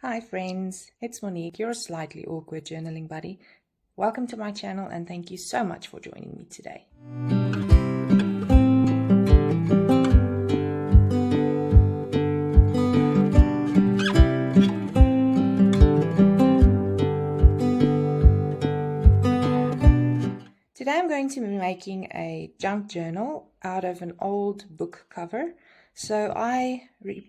Hi friends, it's Monique, your slightly awkward journaling buddy. Welcome to my channel and thank you so much for joining me today. Today I'm going to be making a junk journal out of an old book cover. So I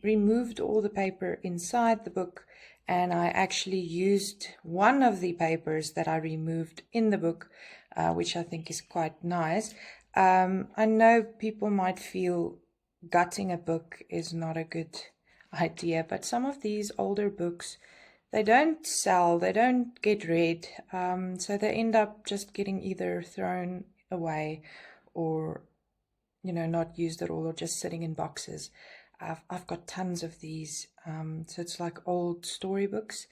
removed all the paper inside the book and I actually used one of the papers that I removed in the book, which I think is quite nice. I know people might feel gutting a book is not a good idea, but some of these older books, they don't sell, they don't get read, so they end up just getting either thrown away or, not used at all, or just sitting in boxes. I've got tons of these, so it's like old storybooks.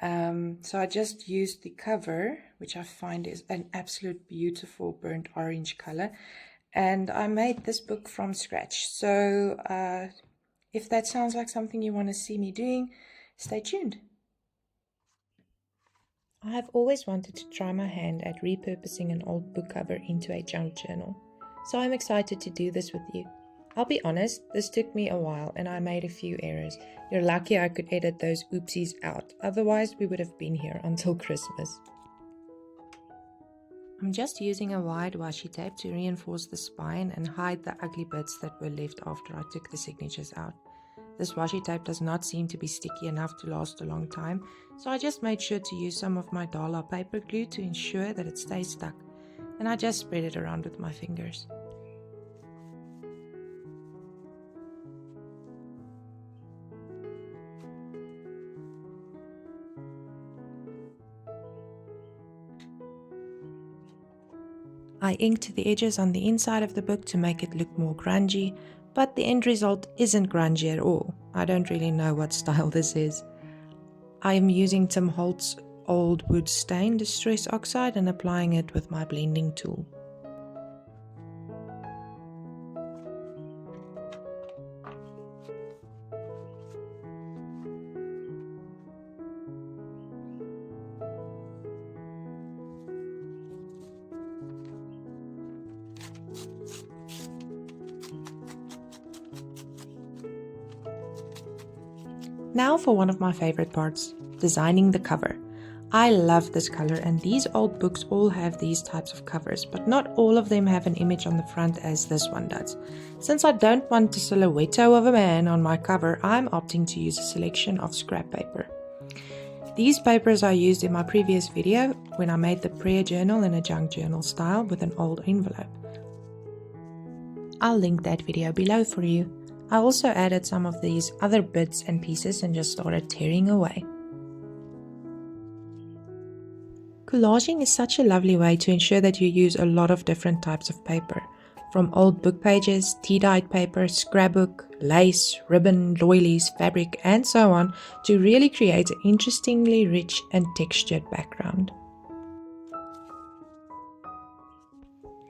So I just used the cover, which I find is an absolute beautiful burnt orange color, and I made this book from scratch. So if that sounds like something you want to see me doing, stay tuned. I have always wanted to try my hand at repurposing an old book cover into a junk journal, so I'm excited to do this with you. I'll be honest, this took me a while and I made a few errors. You're lucky I could edit those oopsies out, otherwise we would have been here until Christmas. I'm just using a wide washi tape to reinforce the spine and hide the ugly bits that were left after I took the signatures out. This washi tape does not seem to be sticky enough to last a long time, so I just made sure to use some of my dollar paper glue to ensure that it stays stuck, and I just spread it around with my fingers. I inked the edges on the inside of the book to make it look more grungy, but the end result isn't grungy at all. I don't really know what style this is. I am using Tim Holtz Old Wood Stain Distress Oxide and applying it with my blending tool. Now for one of my favorite parts, designing the cover. I love this color, and these old books all have these types of covers, but not all of them have an image on the front as this one does. Since I don't want a silhouette of a man on my cover, I'm opting to use a selection of scrap paper. These papers I used in my previous video when I made the prayer journal in a junk journal style with an old envelope. I'll link that video below for you. I also added some of these other bits and pieces and just started tearing away. Collaging is such a lovely way to ensure that you use a lot of different types of paper, from old book pages, tea-dyed paper, scrapbook, lace, ribbon, doilies, fabric, and so on, to really create an interestingly rich and textured background.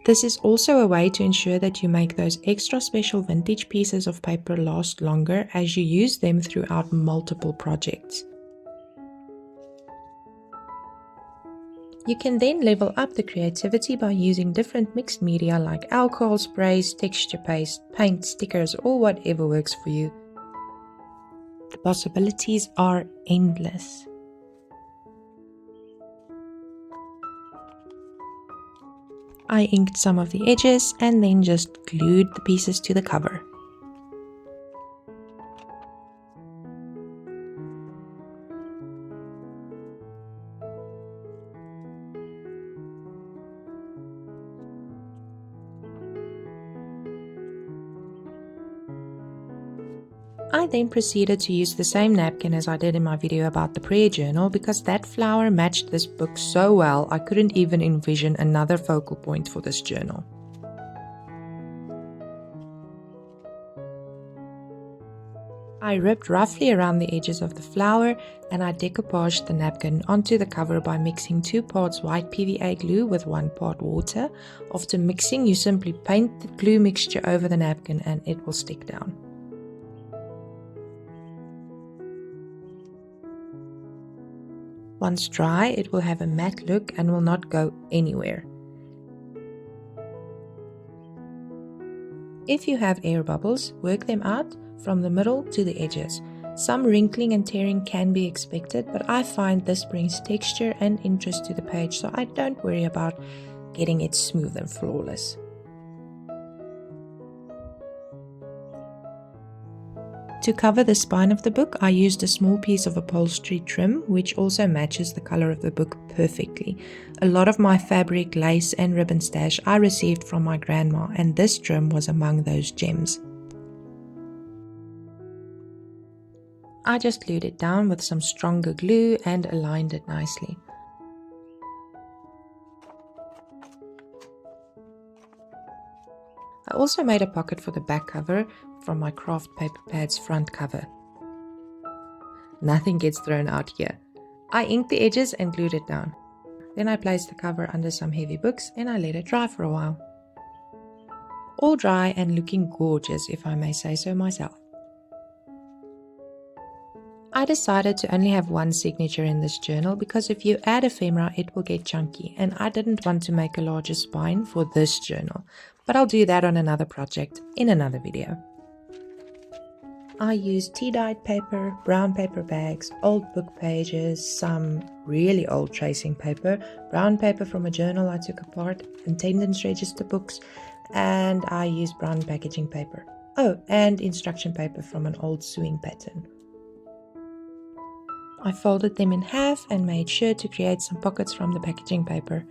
This is also a way to ensure that you make those extra special vintage pieces of paper last longer as you use them throughout multiple projects. You can then level up the creativity by using different mixed media like alcohol sprays, texture paste, paint, stickers, or whatever works for you. The possibilities are endless. I inked some of the edges and then just glued the pieces to the cover. I then proceeded to use the same napkin as I did in my video about the prayer journal because that flower matched this book so well I couldn't even envision another focal point for this journal. I ripped roughly around the edges of the flower and I decoupaged the napkin onto the cover by mixing 2 parts white PVA glue with 1 part water. After mixing, you simply paint the glue mixture over the napkin and it will stick down. Once dry, it will have a matte look and will not go anywhere. If you have air bubbles, work them out from the middle to the edges. Some wrinkling and tearing can be expected, but I find this brings texture and interest to the page, so I don't worry about getting it smooth and flawless. To cover the spine of the book, I used a small piece of upholstery trim, which also matches the color of the book perfectly. A lot of my fabric, lace and ribbon stash I received from my grandma, and this trim was among those gems. I just glued it down with some stronger glue and aligned it nicely. I also made a pocket for the back cover from my craft paper pad's front cover. Nothing gets thrown out here. I inked the edges and glued it down. Then I placed the cover under some heavy books and I let it dry for a while. All dry and looking gorgeous, if I may say so myself. I decided to only have one signature in this journal because if you add ephemera it will get chunky, and I didn't want to make a larger spine for this journal, but I'll do that on another project in another video. I used tea-dyed paper, brown paper bags, old book pages, some really old tracing paper, brown paper from a journal I took apart, attendance register books, and I used brown packaging paper. Oh, and instruction paper from an old sewing pattern. I folded them in half and made sure to create some pockets from the packaging paper.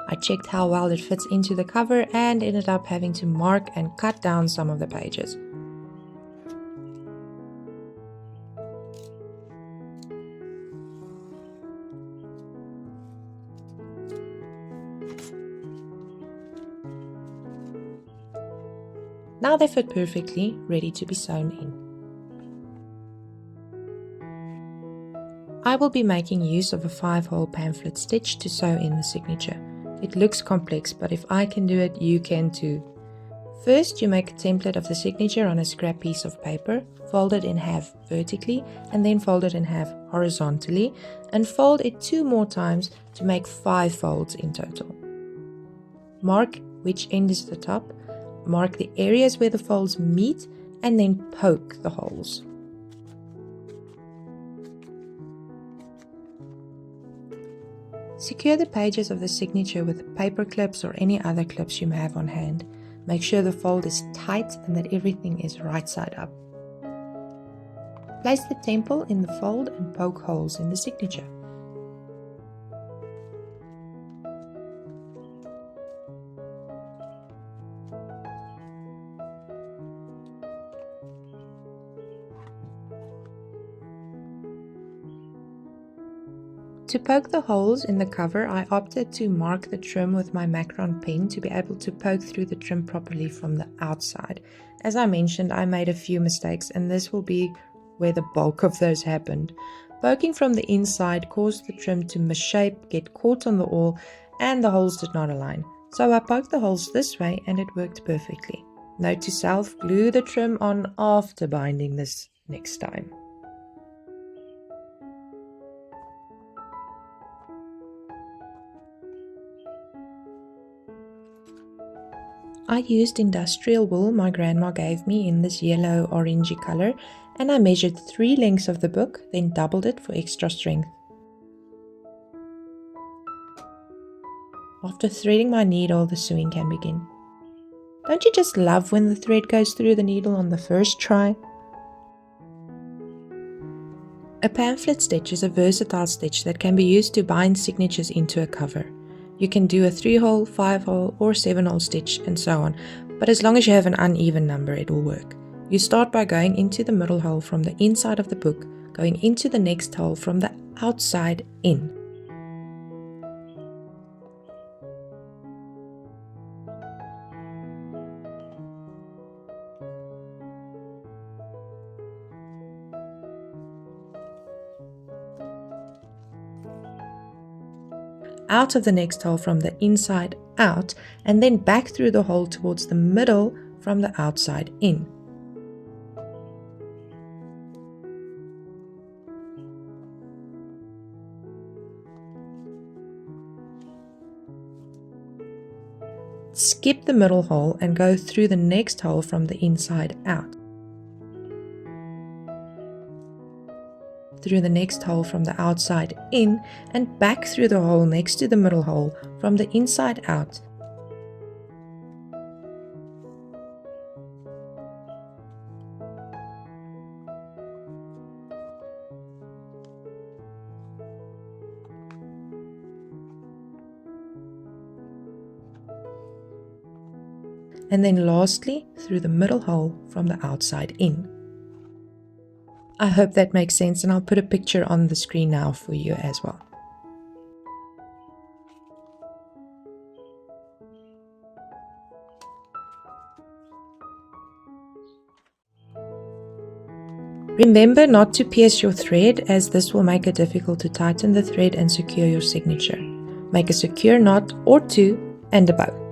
I checked how well it fits into the cover and ended up having to mark and cut down some of the pages. Now they fit perfectly, ready to be sewn in. I will be making use of a 5-hole pamphlet stitch to sew in the signature. It looks complex, but if I can do it, you can too. First, you make a template of the signature on a scrap piece of paper, fold it in half vertically, and then fold it in half horizontally, and fold it 2 more times to make 5 folds in total. Mark which end is the top, mark the areas where the folds meet, and then poke the holes. Secure the pages of the signature with paper clips or any other clips you may have on hand. Make sure the fold is tight and that everything is right side up. Place the temple in the fold and poke holes in the signature. To poke the holes in the cover, I opted to mark the trim with my Macron pen to be able to poke through the trim properly from the outside. As I mentioned, I made a few mistakes and this will be where the bulk of those happened. Poking from the inside caused the trim to misshape, get caught on the awl, and the holes did not align. So I poked the holes this way and it worked perfectly. Note to self, glue the trim on after binding this next time. I used industrial wool my grandma gave me in this yellow orangey color, and I measured 3 lengths of the book, then doubled it for extra strength. After threading my needle, the sewing can begin. Don't you just love when the thread goes through the needle on the first try? A pamphlet stitch is a versatile stitch that can be used to bind signatures into a cover. You can do a 3-hole, 5-hole or 7-hole stitch and so on, but as long as you have an uneven number it will work. You start by going into the middle hole from the inside of the book, going into the next hole from the outside in. Out of the next hole from the inside out, and then back through the hole towards the middle from the outside in. skip the middle hole and go through the next hole from the inside out. Through the next hole from the outside in and back through the hole next to the middle hole from the inside out. And then lastly through the middle hole from the outside in. I hope that makes sense, and I'll put a picture on the screen now for you as well. Remember not to pierce your thread, as this will make it difficult to tighten the thread and secure your signature. Make a secure knot or two and a bow.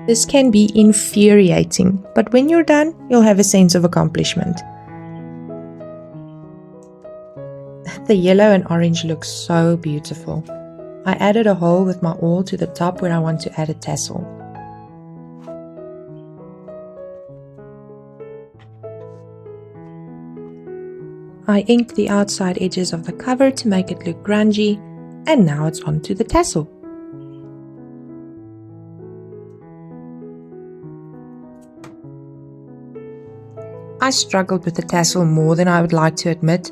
This can be infuriating, but when you're done, you'll have a sense of accomplishment. The yellow and orange looks so beautiful. I added a hole with my awl to the top where I want to add a tassel. I inked the outside edges of the cover to make it look grungy, and now it's on to the tassel. I struggled with the tassel more than I would like to admit,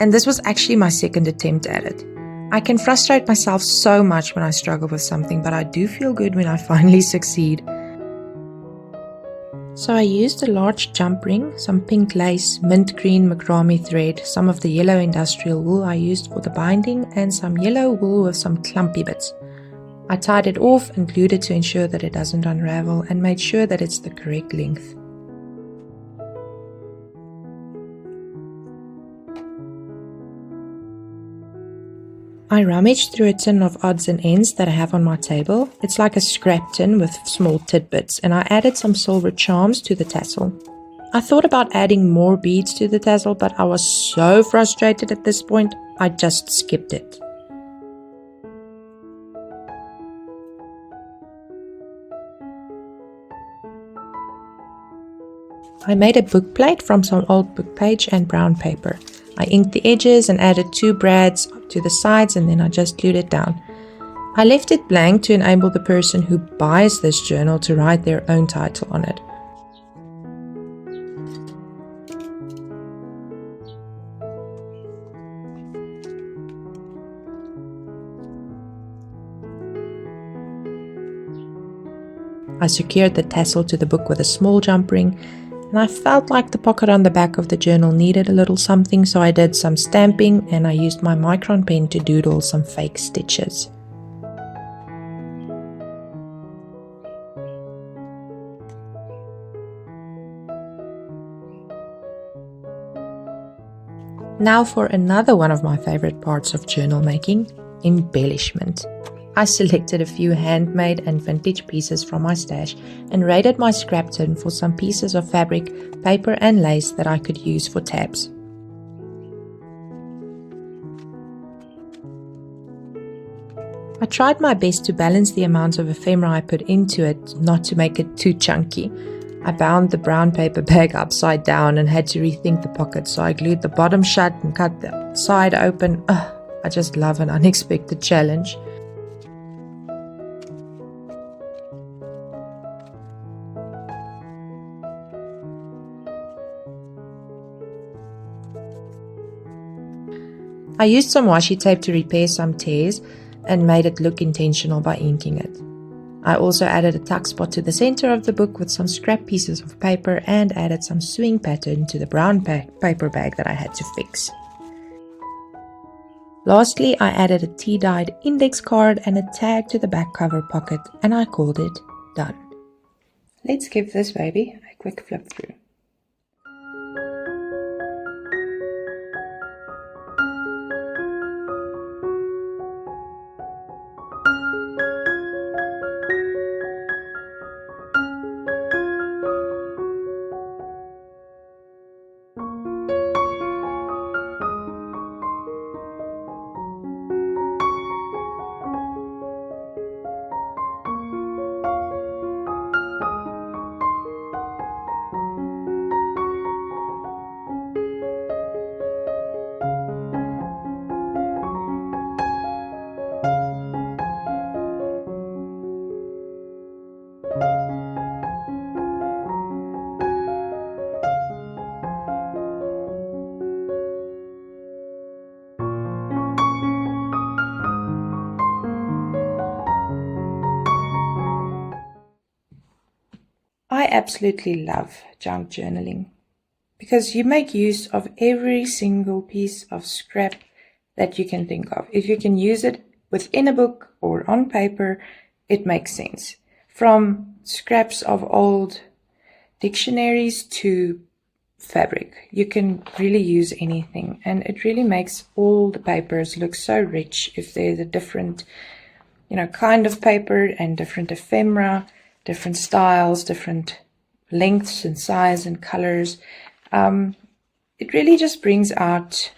and this was actually my second attempt at it. I can frustrate myself so much when I struggle with something, but I do feel good when I finally succeed. So I used a large jump ring, some pink lace, mint green macrame thread, some of the yellow industrial wool I used for the binding, and some yellow wool with some clumpy bits. I tied it off and glued it to ensure that it doesn't unravel, and made sure that it's the correct length. I rummaged through a tin of odds and ends that I have on my table. It's like a scrap tin with small tidbits, and I added some silver charms to the tassel. I thought about adding more beads to the tassel, but I was so frustrated at this point, I just skipped it. I made a book plate from some old book page and brown paper. I inked the edges and added 2 brads to the sides, and then I just glued it down. I left it blank to enable the person who buys this journal to write their own title on it. I secured the tassel to the book with a small jump ring, and I felt like the pocket on the back of the journal needed a little something, so I did some stamping and I used my micron pen to doodle some fake stitches. Now for another one of my favorite parts of journal making, embellishment. I selected a few handmade and vintage pieces from my stash and raided my scrap tin for some pieces of fabric, paper and lace that I could use for tabs. I tried my best to balance the amount of ephemera I put into it, not to make it too chunky. I bound the brown paper bag upside down and had to rethink the pocket, so I glued the bottom shut and cut the side open. I just love an unexpected challenge. I used some washi tape to repair some tears and made it look intentional by inking it. I also added a tuck spot to the center of the book with some scrap pieces of paper and added some sewing pattern to the brown paper bag that I had to fix. Lastly, I added a tea-dyed index card and a tag to the back cover pocket, and I called it done. Let's give this baby a quick flip through. absolutely love junk journaling because you make use of every single piece of scrap that you can think of. If you can use it within a book or on paper, it makes sense. From scraps of old dictionaries to fabric, you can really use anything, and it really makes all the papers look so rich if there's a different kind of paper and different ephemera, different styles, different lengths and size and colors. It really just brings out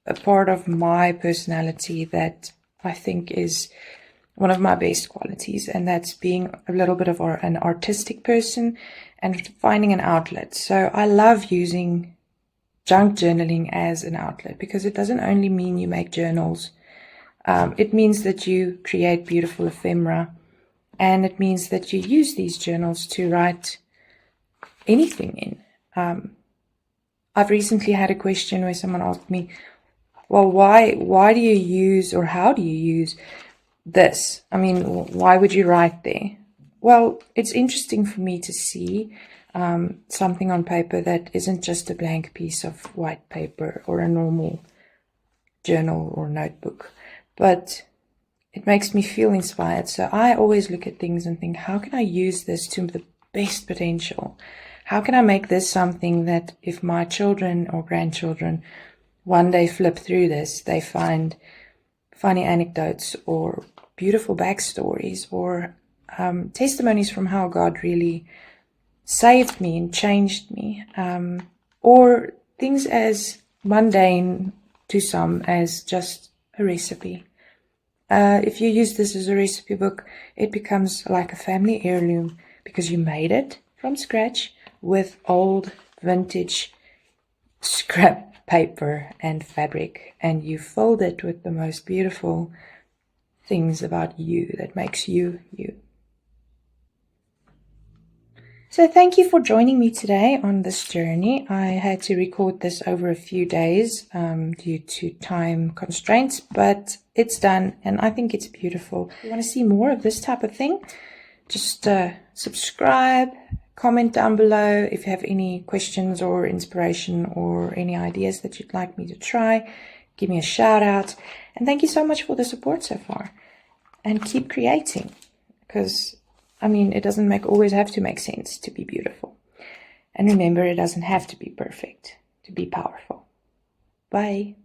a part of my personality that I think is one of my best qualities, and that's being a little bit of an artistic person and finding an outlet. So I love using junk journaling as an outlet because it doesn't only mean you make journals. It means that you create beautiful ephemera, and it means that you use these journals to write anything in. I've recently had a question where someone asked me, well, why do you use, or how do you use this? I mean, why would you write there? Well, it's interesting for me to see something on paper that isn't just a blank piece of white paper or a normal journal or notebook, but it makes me feel inspired. So I always look at things and think, how can I use this to the best potential? How can I make this something that if my children or grandchildren one day flip through this, they find funny anecdotes or beautiful backstories or testimonies from how God really saved me and changed me, or things as mundane to some as just a recipe. If you use this as a recipe book, it becomes like a family heirloom because you made it from scratch with old vintage scrap paper and fabric, and you filled it with the most beautiful things about you that makes you you. So thank you for joining me today on this journey. I had to record this over a few days due to time constraints, but it's done and I think it's beautiful. If you want to see more of this type of thing, just subscribe, comment down below if you have any questions or inspiration or any ideas that you'd like me to try. Give me a shout out, and thank you so much for the support so far. And keep creating, because it doesn't always have to make sense to be beautiful. And remember, it doesn't have to be perfect to be powerful. Bye.